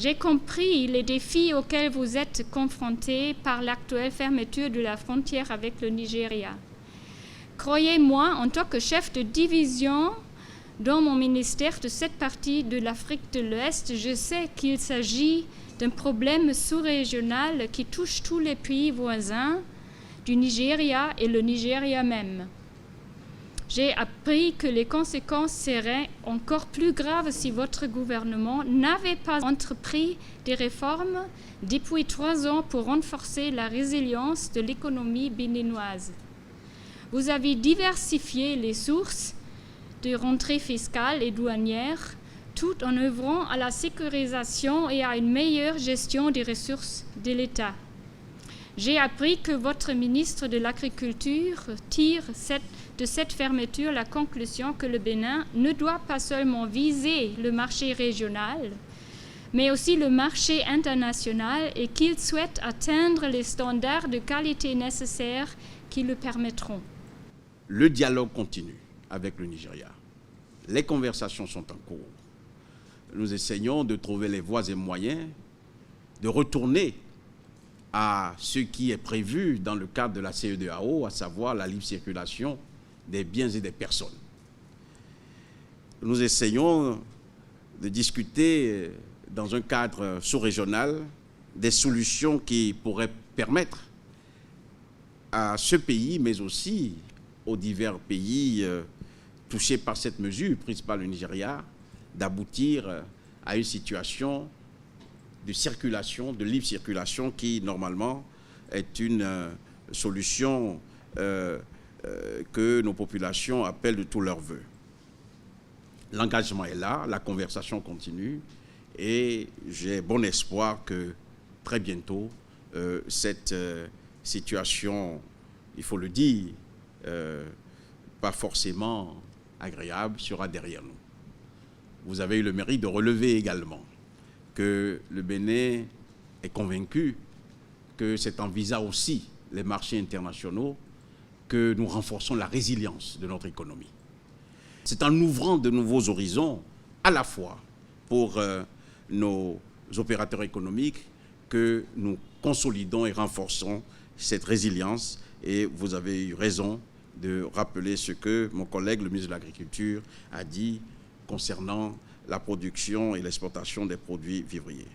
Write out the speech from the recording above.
J'ai compris les défis auxquels vous êtes confrontés par l'actuelle fermeture de la frontière avec le Nigeria. Croyez-moi, en tant que chef de division dans mon ministère de cette partie de l'Afrique de l'Ouest, je sais qu'il s'agit d'un problème sous-régional qui touche tous les pays voisins du Nigeria et le Nigeria même. J'ai appris que les conséquences seraient encore plus graves si votre gouvernement n'avait pas entrepris des réformes depuis 3 ans pour renforcer la résilience de l'économie béninoise. Vous avez diversifié les sources de rentrées fiscales et douanières tout en œuvrant à la sécurisation et à une meilleure gestion des ressources de l'État. J'ai appris que votre ministre de l'Agriculture tire de cette fermeture la conclusion que le Bénin ne doit pas seulement viser le marché régional, mais aussi le marché international et qu'il souhaite atteindre les standards de qualité nécessaires qui le permettront. Le dialogue continue avec le Nigeria. Les conversations sont en cours. Nous essayons de trouver les voies et moyens de retourner à ce qui est prévu dans le cadre de la CEDEAO, à savoir la libre circulation des biens et des personnes. Nous essayons de discuter dans un cadre sous-régional des solutions qui pourraient permettre à ce pays, mais aussi aux divers pays touchés par cette mesure prise par le Nigeria, d'aboutir à une situation de circulation, de libre circulation qui, normalement, est une solution que nos populations appellent de tous leurs vœux. L'engagement est là, la conversation continue et j'ai bon espoir que très bientôt, cette situation, il faut le dire, pas forcément agréable, sera derrière nous. Vous avez eu le mérite de relever également que le Bénin est convaincu que c'est en visant aussi les marchés internationaux que nous renforçons la résilience de notre économie. C'est en ouvrant de nouveaux horizons, à la fois pour nos opérateurs économiques, que nous consolidons et renforçons cette résilience. Et vous avez eu raison de rappeler ce que mon collègue, le ministre de l'Agriculture, a dit concernant la production et l'exportation des produits vivriers.